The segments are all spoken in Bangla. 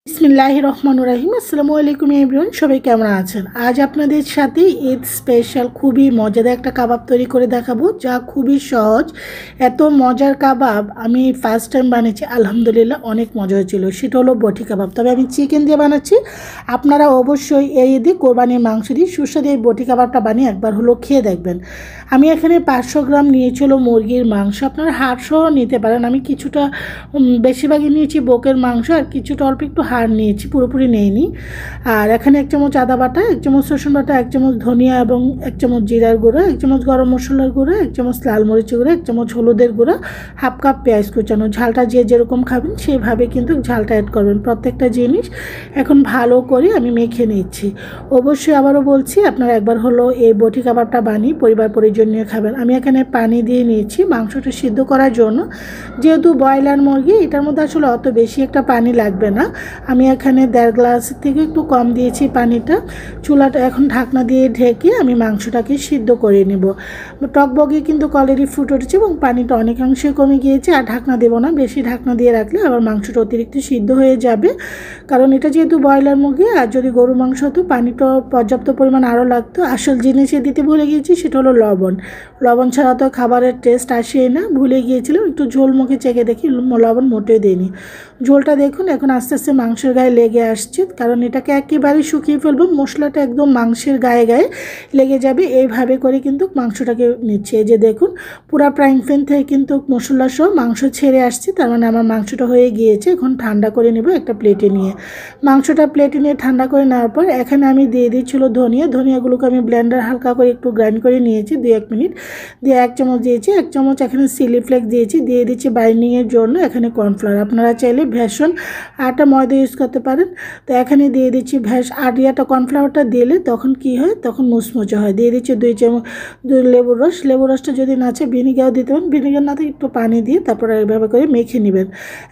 বিসমিল্লাহির রহমানির রহিম। আসসালামু আলাইকুম এভরিওয়ান, সবাই কেমন আছেন? আজ আপনাদের সাথে ঈদ স্পেশাল খুবই মজাদার একটা কাবাব তৈরি করে দেখাবো, যা খুবই সহজ। এত মজার কাবাব আমি ফার্স্ট টাইম বানিয়েছি, আলহামদুলিল্লাহ অনেক মজা হয়েছিল। সেটা হলো বটি কাবাব, তবে আমি চিকেন দিয়ে বানাচ্ছি। আপনারা অবশ্যই এই ঈদে কোরবানির মাংস দিয়ে সুস্বাদু এই বটি কাবাবটা বানিয়ে একবার হলো খেয়ে দেখবেন। আমি এখানে 500 গ্রাম নিয়েছিল মুরগির মাংস, আপনারা হাড়সহ নিতে পারেন। আমি কিছুটা বেশিরভাগই নিয়েছি বকের মাংস, আর কিছুটা অল্প একটু হাড় নিয়েছি, পুরোপুরি নেইনি। আর এখানে 1 চামচ আদা বাটা, 1 চামচ রসুন বাটা, 1 চামচ ধনিয়া এবং 1 চামচ জিরার গুঁড়ো, 1 চামচ গরম মশলার গুঁড়ো, 1 চামচ লাল মরিচের গুঁড়ো, 1 চামচ হলুদের গুঁড়ো, হাফ কাপ পেঁয়াজ কুচানো। ঝালটা যে যেরকম খাবেন সেইভাবে কিন্তু ঝালটা অ্যাড করবেন প্রত্যেকটা জিনিস। এখন ভালো করে আমি মেখে নিচ্ছি। অবশ্যই আবারও বলছি, আপনারা একবার হলো এই বটি কাবাবটা বানিয়ে পরিবার পরিজন নিয়ে খাবেন। আমি এখানে পানি দিয়ে নিয়েছি মাংসটা সিদ্ধ করার জন্য। যেহেতু ব্রয়লার মুরগি, এটার মধ্যে আসলে অত বেশি একটা পানি লাগবে না। আমি এখানে 1.5 গ্লাস থেকে একটু কম দিয়েছি পানিটা। চুলাটা এখন ঢাকনা দিয়ে ঢেকে আমি মাংসটাকে সিদ্ধ করে নেব। টকবগে কিন্তু অলরেডি ফুটে উঠেছে এবং পানিটা অনেকাংশে কমে গিয়েছে। আর ঢাকনা দেবো না, বেশি ঢাকনা দিয়ে রাখলে আবার মাংসটা অতিরিক্ত সিদ্ধ হয়ে যাবে। কারণ এটা যেহেতু ব্রয়লার মুরগি, আর যদি গরু মাংস হতো পানিটা পর্যাপ্ত পরিমাণ আরও লাগতো। আসল জিনিসে দিতে ভুলে গিয়েছি, সেটা হলো লবণ। লবণ ছাড়া তো খাবারের টেস্ট আসেই না, ভুলে গিয়েছিলাম। একটু ঝোল মুখে চেখে দেখি লবণ মোটেও দিইনি। ঝোলটা দেখুন এখন আস্তে আস্তে মাংসের গায়ে লেগে আসছে, কারণ এটাকে একেবারে শুকিয়ে ফেলবো। মশলাটা একদম মাংসের গায়ে গায়ে লেগে যাবে, এইভাবে করে কিন্তু মাংসটাকে নিচ্ছে। এই যে দেখুন, পুরো ফ্রাইং প্যান থেকে কিন্তু মশলা সহ মাংস ছেড়ে আসছে, তার মানে আমার মাংসটা হয়ে গিয়েছে। এখন ঠান্ডা করে নেব একটা প্লেটে নিয়ে। মাংসটা প্লেটে নিয়ে ঠান্ডা করে নেওয়ার পর এখানে আমি দিয়ে দিচ্ছিল ধনিয়াগুলোকে আমি ব্লেন্ডার হালকা করে একটু গ্রাইন্ড করে নিয়েছি 2-1 মিনিট। দিয়ে 1 চামচ দিয়েছি, 1 চামচ এখানে চিলি ফ্লেক্স দিয়েছি, দিয়ে দিচ্ছি বাইন্ডিংয়ের জন্য এখানে কর্নফ্লাওয়ার। আপনারা চাইলে বেসন আটা ময়দা ইউজ করতে পারেন। তো এখানে দিয়ে দিচ্ছি আটা কর্নফ্লাওয়ারটা দিলে তখন কি হয়, তখন মুচমুচে হয়। দিয়ে দিচ্ছি 2 চামচ লেবুর রসটা যদি না আছে ভিনিগারও দিতে পারেন, ভিনিগার না থাকে একটু পানি দিয়ে তারপরে এইভাবে করে মেখে নেবেন।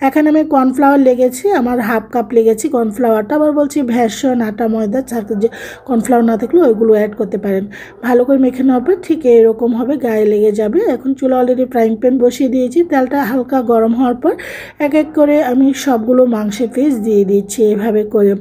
এখানে আমি কর্নফ্লাওয়ার লেগেছি, আমার হাফ কাপ লেগেছি কর্নফ্লাওয়ারটা। আবার বলছি বেসন আটা ময়দা যে কর্নফ্লাওয়ার না থাকলে ওইগুলো অ্যাড করতে পারেন। ভালো করে মেখে নেওয়ার পর ঠিক এরকম হবে, গায়ে লেগে যাবে। এখন চুলা অলরেডি ফ্রাইং প্যান বসিয়ে দিয়েছি, তেলটা হালকা গরম হওয়ার পর এক এক করে আমি সবগুলো মাংসের পিস দিয়ে দিচ্ছি এভাবে করে।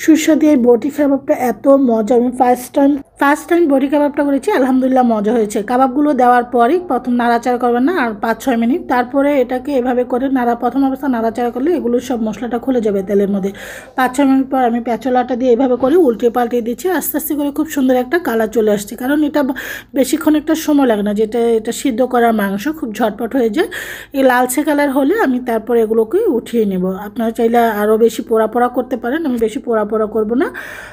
সুস্বাদু এই বটি কাবাবটা এত মজা, আমি ফার্স্ট টাইম বটি কাবাবটা করেছি, আলহামদুলিল্লাহ মজা হয়েছে। কাবাবগুলো দেওয়ার পরই প্রথম নাড়াচাড়া করবেন না, আর 5-6 মিনিট, তারপরে এটাকে এভাবে করে প্রথম অবস্থা নাড়াচাড়া করলে এগুলো সব মশলাটা খুলে যাবে তেলের মধ্যে। 5-6 মিনিট পর আমি পেঁচলাটা দিয়ে এভাবে করে উল্টে পাল্টে দিচ্ছি। আস্তে আস্তে করে খুব সুন্দর একটা কালার চলে আসছে, কারণ এটা বেশিক্ষণ একটা সময় লাগে না, এটা সিদ্ধ করা মাংস খুব ঝটপট হয়ে যায়। এই লালচে কালার হলে আমি তারপরে এগুলোকে উঠিয়ে নেব। আপনারা চাইলে আরও বেশি পোড়া পোড়া করতে পারেন, আমি বেশি পোড়া পোড়া করবো না।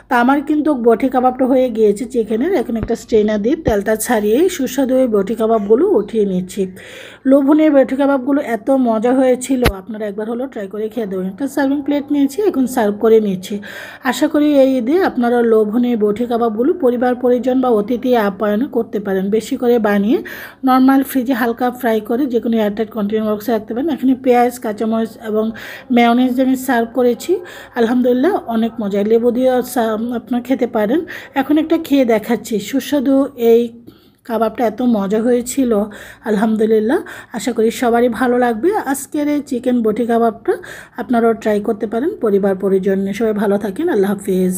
তা আমার কিন্তু বটি কাবাবটা হয়ে গিয়েছে চিকেনের। এখন একটা স্ট্রেনার দিয়ে তেলটা ছাড়িয়ে সুস্বাদু এই বটি কাবাবগুলো উঠিয়ে নিচ্ছি। লোভনীয় বটি কাবাবগুলো এত মজা হয়েছিল, আপনারা একবার হলো ট্রাই করে খেয়ে দেবেন। একটা সার্ভিং প্লেট নিয়েছি, এখন সার্ভ করে নিচ্ছি। আশা করি এই ঈদে আপনারা লোভনীয় বটি কাবাবগুলো পরিবার পরিজন বা অতিথি আপ্যায়নে করতে পারেন। বেশি করে বানিয়ে নর্মাল ফ্রিজে হালকা ফ্রাই করে যে কোনো এয়ারটাইট কন্টেনার বক্সে রাখতে পারেন। এখানে পেঁয়াজ কাঁচামরিচ এবং মেয়োনিজ দিয়ে আমি সার্ভ করেছি, আলহামদুলিল্লাহ অনেক মজা। লেবু দিয়ে আপনারা খেতে পারেন। এখন একটা খেয়ে দেখাচ্ছি। সুস্বাদু এই কাবাবটা এত মজা হয়েছিল, আলহামদুলিল্লাহ। আশা করি সবারই ভালো লাগবে। আজকের এই চিকেন বটি কাবাবটা আপনারাও ট্রাই করতে পারেন পরিবার পরিজন নিয়ে। সবাই ভালো থাকেন, আল্লাহ হাফিজ।